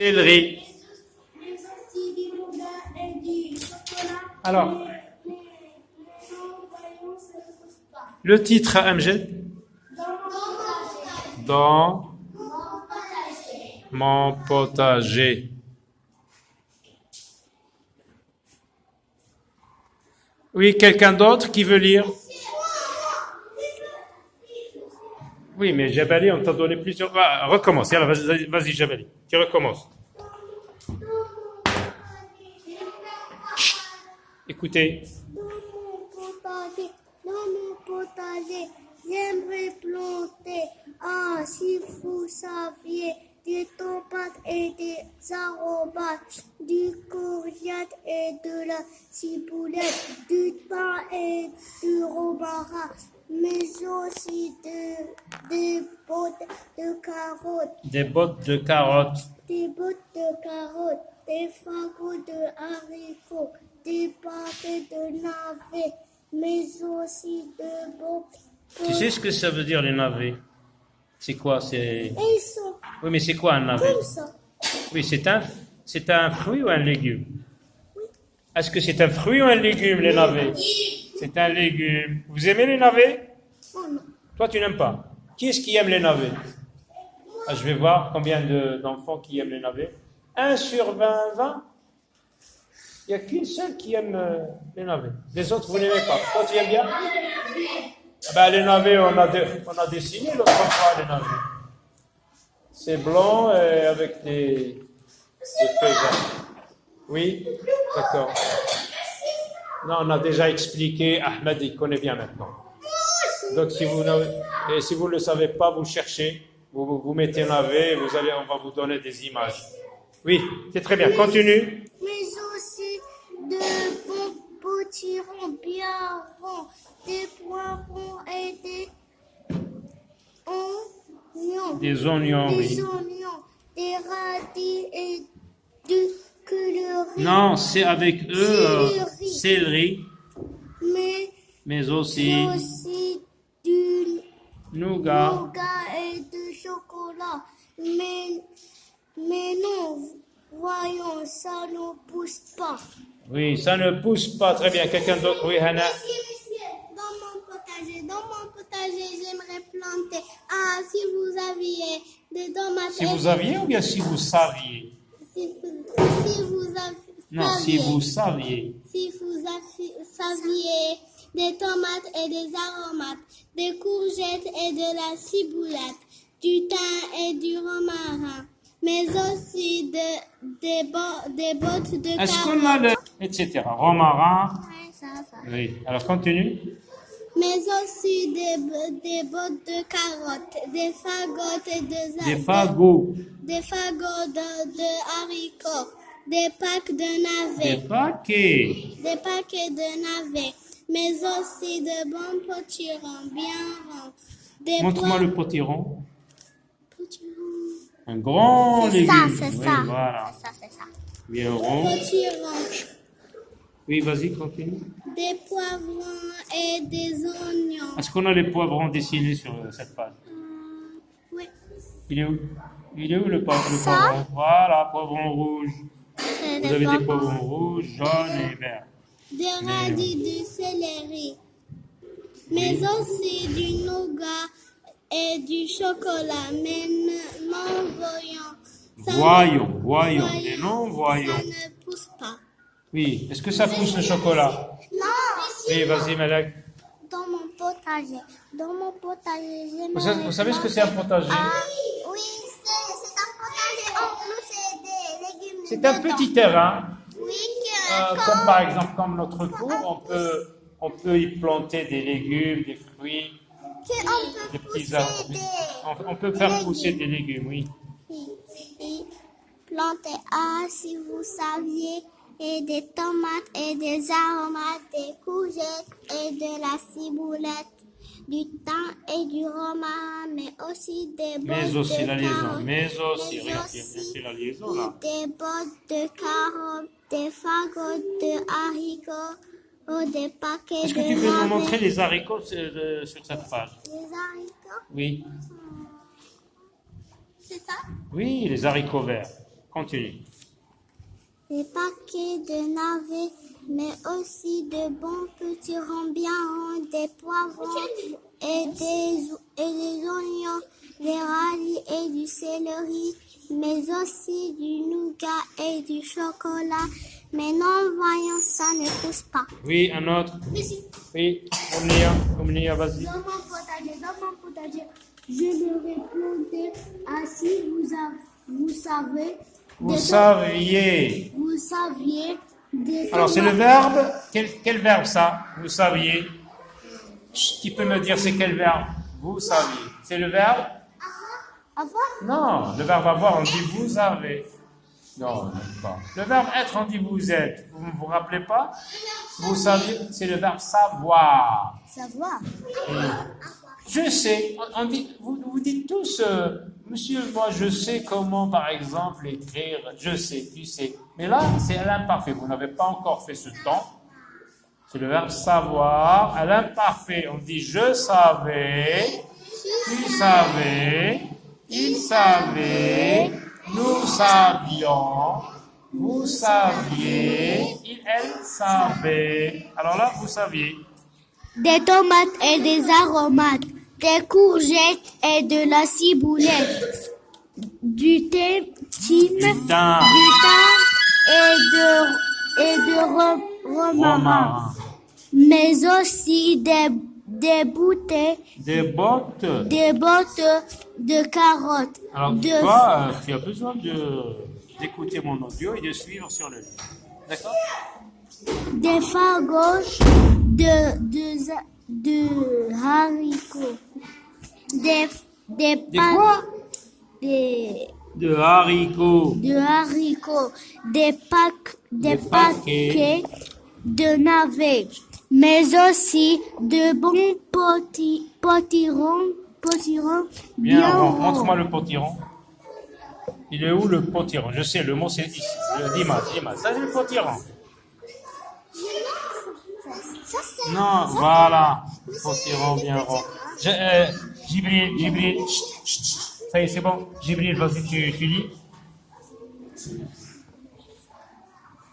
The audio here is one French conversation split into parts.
Céleri. mais aussi du nougat et du chocolat. Alors, Mais non-voyants se repoussent pas. le titre à Amjad. Dans mon potager. Oui, quelqu'un d'autre qui veut lire? Oui, mais Jabali, on t'a donné plusieurs. Ah, recommence. Alors, vas-y, Jabali. Tu recommences. Chut. Écoutez. Dans mon potager, j'aimerais planter, si vous saviez, des tomates et des aromates, du courgette et de la ciboulette, du thym et du romarin, mais aussi des bottes de carottes. Des bottes de carottes. Des bottes de carottes, des fagots de haricots, des paquets de navets, mais aussi de bons. Tu sais ce que ça veut dire les navets? C'est quoi? Et ils sont Oui, mais c'est quoi un navet? comme ça. Oui, c'est un fruit ou un légume? Est-ce que c'est un fruit ou un légume, les navets? C'est un légume. Vous aimez les navets? Oh non. Toi, tu n'aimes pas. Qui est-ce qui aime les navets? Ah, je vais voir combien d'enfants qui aiment les navets. 1 sur 20. Il n'y a qu'une seule qui aime les navets. Les autres, vous n'aimez pas. Toi, tu aimes bien? Ah ben, les navets, on a dessiné l'autre fois les navets. C'est blanc et avec des feuilles vertes. Oui, d'accord. Non, on a déjà expliqué. Ahmed, il connaît bien maintenant. Donc, si vous ne le savez pas, vous cherchez, vous mettez navet, on va vous donner des images. Oui, c'est très bien. Continue. Mais aussi de bons potirons bien ronds, des poivrons et des oignons. Des oignons, Des oui. oignons, des radis et du céleri. Non, c'est avec céleri, mais aussi du nougat. nougat et du chocolat. Mais non, voyons, ça ne pousse pas. Oui, ça ne pousse pas. Très bien. Quelqu'un d'autre? Oui, Hana. Monsieur, dans mon potager, j'aimerais planter. Si vous aviez des tomates. Si vous aviez ou bien si vous saviez? Si vous Non, si vous saviez. Si vous saviez des tomates et des aromates, des courgettes et de la ciboulette, du thym et du romarin, mais aussi des bottes de carottes. Est-ce qu'on a le... etc. Romarin. Ouais, ça. Oui. Alors, continue. Mais aussi des bottes de carottes, des fagots et Des fagots. des fagots de haricots, des packs de navets. Des paquets. Des paquets de navets, mais aussi de bons potirons bien ronds. Des Montre-moi le potiron. potirons. Un grand légume. C'est Oui, ça. voilà. C'est ça. Bien rond. Potirons, Oui, vas-y, continue. des poivrons et des oignons. Est-ce qu'on a les poivrons dessinés sur cette page? Oui. Il est où? Il est où le poivron? Ça? Voilà, poivron rouge. C'est Vous des avez des poivrons. poivrons rouges, jaunes et verts. Des radis, du céleri, mais aussi du nougat et du chocolat, mais non-voyants. Voyons, et non-voyons. Ça ne pousse pas. Oui, est-ce que ça pousse le chocolat? Non, Oui, vas-y, Malak. dans mon potager, j'aimerais... Vous savez ce que c'est un potager? Oui, c'est un potager. En plus, c'est des légumes. C'est un petit terrain. Oui, Comme par exemple, comme notre cour, on peut y planter des légumes, des fruits, on des peut petits pousser arbres. On peut faire pousser des légumes, oui. et planter, si vous saviez, et des tomates et des aromates, des courgettes et de la ciboulette, du thym et du romarin, mais aussi des Mais bottes aussi de la liaison, carottes, mais aussi, mais regarde, aussi c'est la liaison là. des bottes de carottes, des fagots de haricots, des paquets Est-ce que de tu peux nous navets. montrer les haricots sur cette page? Les haricots, Oui. c'est ça? Oui, les haricots verts. Continue. Des paquets de navets, mais aussi de bons petits ronds bien ronds, des poivrons et des oignons, des radis et du céleri, mais aussi du nougat et du chocolat. Mais non, voyons, ça ne pousse pas. Oui, un autre. Merci. Oui, Omnia, vas-y. Dans mon potager, je le répondais ainsi, vous savez. Vous saviez. Vous saviez. Alors, c'est le verbe. Quel verbe ça? Vous saviez. Qui peut me dire c'est quel verbe? Vous saviez. C'est le verbe? Avoir. Non, le verbe avoir, on dit vous avez. Non, non, pas. Le verbe être, on dit vous êtes. Vous ne vous rappelez pas? Vous saviez, c'est le verbe savoir. Savoir. Je sais. On dit, vous dites tous, monsieur, moi je sais comment, par exemple, écrire. Je sais, tu sais. Mais là, c'est à l'imparfait. Vous n'avez pas encore fait ce temps. C'est le verbe savoir. À l'imparfait, on dit je savais, tu savais, il savait, nous savions, vous saviez, il, elle savait. Alors là, vous saviez. Des tomates et des aromates, des courgettes et de la ciboulette, du thym, Du thym. et de romarin, mais aussi des bouteilles, Des bottes. des bottes de carottes, Alors, de toi, tu as besoin d'écouter mon audio et de suivre sur le livre. D'accord? des fagots, de haricots, Des quoi? De haricots. des Des paquets de navets, mais aussi de bons potirons Bien rond. ronds. Montre-moi le potiron. Il est où le potiron? Je sais, le mot c'est ici. Dimas. Ça c'est le potiron. Ça, c'est Non, voilà. Potiron bien rond. Jibril. Chut. Ça y est, c'est bon. Jibril, vas-y, tu lis.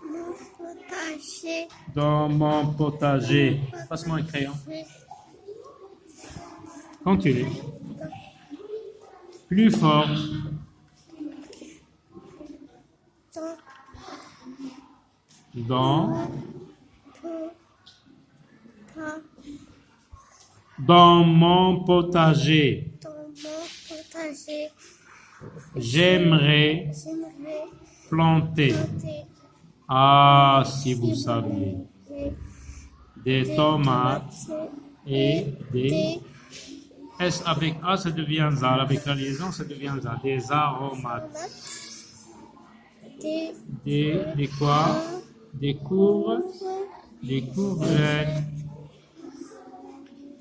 mon potager. Dans mon potager. Passe-moi un crayon. Continue. Plus fort. Dans mon potager. J'aimerais planter. Ah, si vous saviez. Des tomates et des... S avec A, ça devient ZA. Avec la liaison, ça devient ZA. Des aromates. Des quoi? Des courgettes.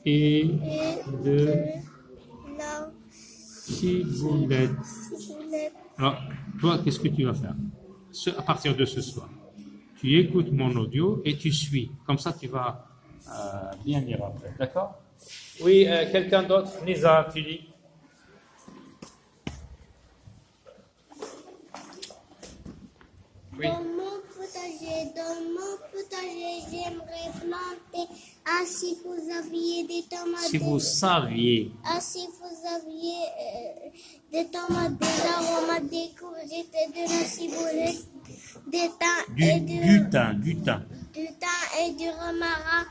Et de la ciboulette. ciboulette. Alors, toi, qu'est-ce que tu vas faire? À partir de ce soir, tu écoutes mon audio et tu suis. Comme ça, tu vas bien lire après. D'accord? Oui, quelqu'un d'autre? Nisa, tu lis. Oui. Dans mon potager, j'aimerais planter. Ainsi vous aviez des tomates. Si vous saviez. Ainsi vous aviez des tomates, des aromates, des courgettes et de la ciboulette, des thym Du thym. et du romarin,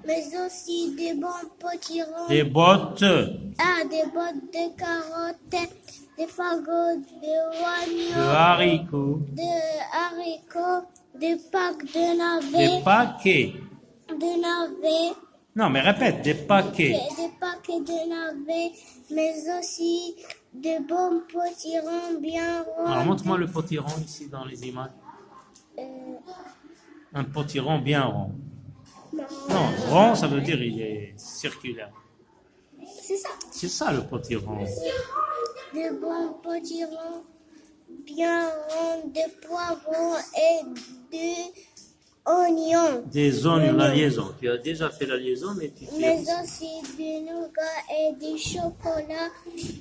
mais aussi des bons potirons. Des bottes. Des bottes de carottes, des fagots, de oignons, De haricots. des packs de navets, Des paquets. de navets, Non, mais répète, des paquets. des paquets de navets, mais aussi de bons potirons bien ronds. Alors, montre-moi le potiron ici dans les images. Un potiron bien rond. Non, rond, ça veut dire il est circulaire. C'est ça. C'est ça le potiron. De bons potirons bien ronds, de poivrons et oignons. Des oignons, la liaison. Tu as déjà fait la liaison, mais tu Mais aussi du nougat et du chocolat.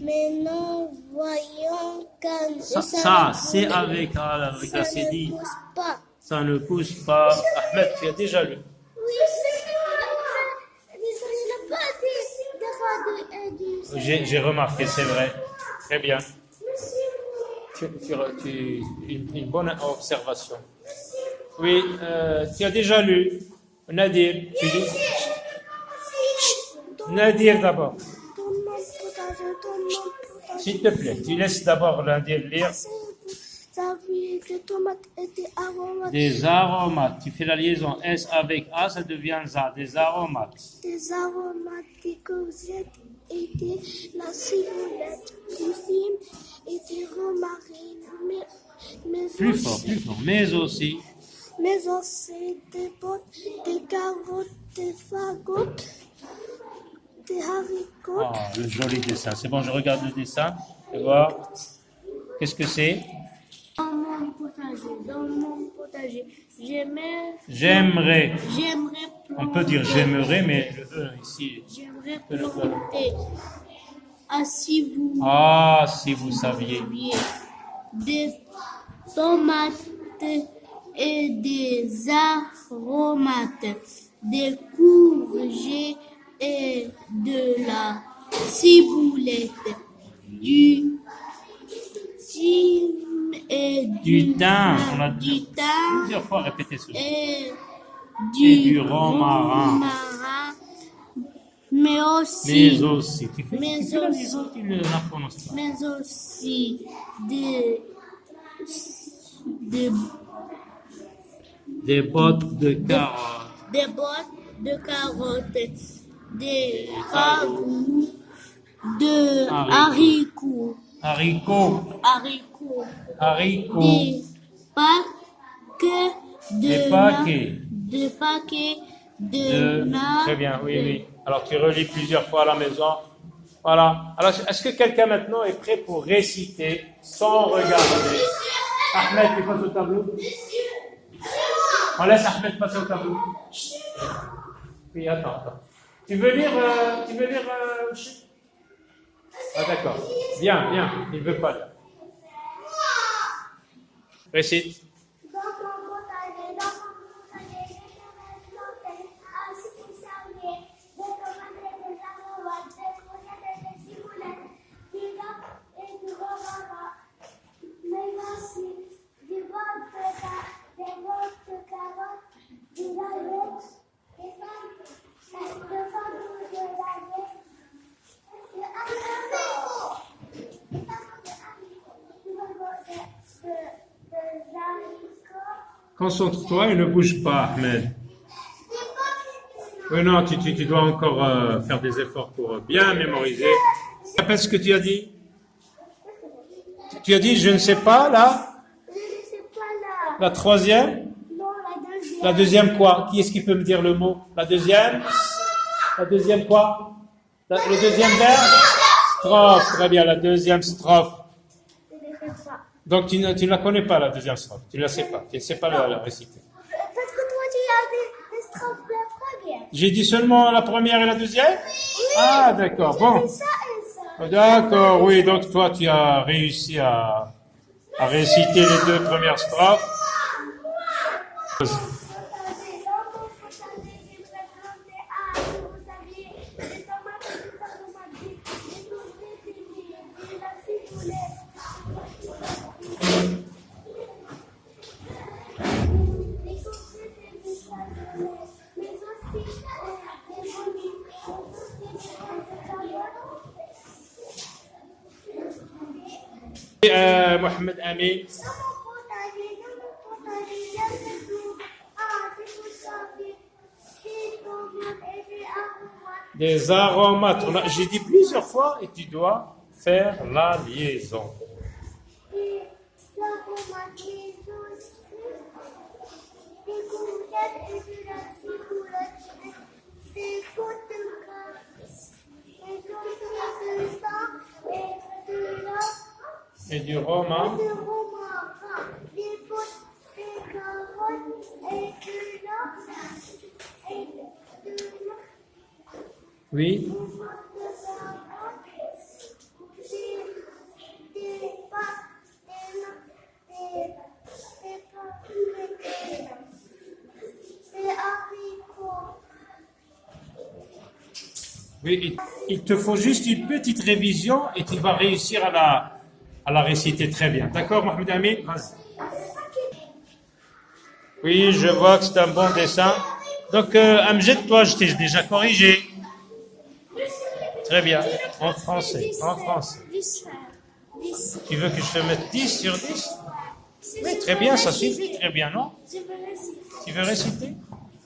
Mais non, voyons comme Ça c'est avec la ça cédille. ne pousse pas. Ça ne pousse pas. Ahmed, tu as déjà lu. Oui, J'ai remarqué, c'est vrai. Très bien. Une bonne observation. Oui, tu as déjà lu. Nadir, tu lis. Nadir d'abord. S'il te plaît, tu laisses d'abord Nadir lire. Des tomates et des aromates. Des aromates. Tu fais la liaison S avec A, ça devient ZA. Des aromates. Des aromates, des courgettes et de la ciboulette, du thym et des romarines, Plus fort. Mais aussi. mais aussi des bottes, des carottes, des fagots, des haricots. Ah, le joli dessin. C'est bon, je regarde le dessin. Tu vois. Qu'est-ce que c'est? Dans mon potager, J'aimerais. On peut dire planter. j'aimerais, mais le ici. J'aimerais planter. Ah, si vous Ah, si vous saviez. saviez, des tomates et des aromates, des courgettes et de la ciboulette, du thym et Du thym. On a du thym plusieurs fois répété ce mot. et du romarin. Mais Mais aussi, aussi. Tu fais Mais la aussi. liaison, tu ne la prononces pas. mais aussi Des bottes de carottes. des bottes de carottes, des ragoûts de haricots, Haricots. des paquets Des paquets. de paquets Très bien, oui. Alors tu relis plusieurs fois à la maison. Voilà. Alors est-ce que quelqu'un maintenant est prêt pour réciter sans regarder? Ahmed, tu passes au tableau? On laisse Ahmed passer au tableau. Oui, attends. Tu veux lire Ah d'accord. Bien. Il ne veut pas lire. Récite. Dans mon potager, j'aimerais planter, ainsi vous saviez, des tomates et des aromates, des courgettes et des ciboulettes, du lin et du romarin, mais aussi des bottes de carottes, du lavet, des fagos de lavet, des haricots, Concentre-toi et ne bouge pas, Ahmed. Oui, non, tu dois encore faire des efforts pour bien mémoriser. Rappelle ce que tu as dit. Tu as dit, je ne sais pas, là. Je ne sais pas là. La troisième. Non, la deuxième. La deuxième quoi? Qui est-ce qui peut me dire le mot? La deuxième? La deuxième quoi? Le deuxième verbe? Strophe. Très bien, la deuxième strophe. Je ne sais pas. Donc tu ne la connais pas, la deuxième strophe. Tu ne la sais pas. Tu ne sais pas la réciter. Parce que toi, tu as des strophes la première. J'ai dit seulement la première et la deuxième? Ah, d'accord. Bon. Et ça et ça. D'accord, oui. Donc toi, tu as réussi à réciter les deux premières strophes. Dans mon potager, j'aimerais planter, ah, si vous saviez, des tomates et des aromates, des courgettes et de la ciboulette. Des courgettes et des ciboulette, mais aussi des Mohamed Amin. Dans mon potager, j'aime tout. Ah, si vous saviez, des tomates et des aromates. Des aromates. J'ai dit plusieurs fois et tu dois faire la liaison. Des aromates, des courgettes et de la ciboulette, des côtes de graisse, des côtes de sang et de la Et du romain. de romarin, des bottes de carottes et de Oui. Oui, il te faut juste une petite révision et tu vas réussir à la réciter très bien. D'accord, Mohamed Amin? Vas-y. Oui, je vois que c'est un bon dessin. Donc, Amjad, toi, je t'ai déjà corrigé. Très bien. En français. En français. Tu veux que je te mette 10 sur 10? Oui, très bien, ça suffit. Très bien, non? Tu veux réciter?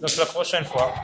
Donc, la prochaine fois.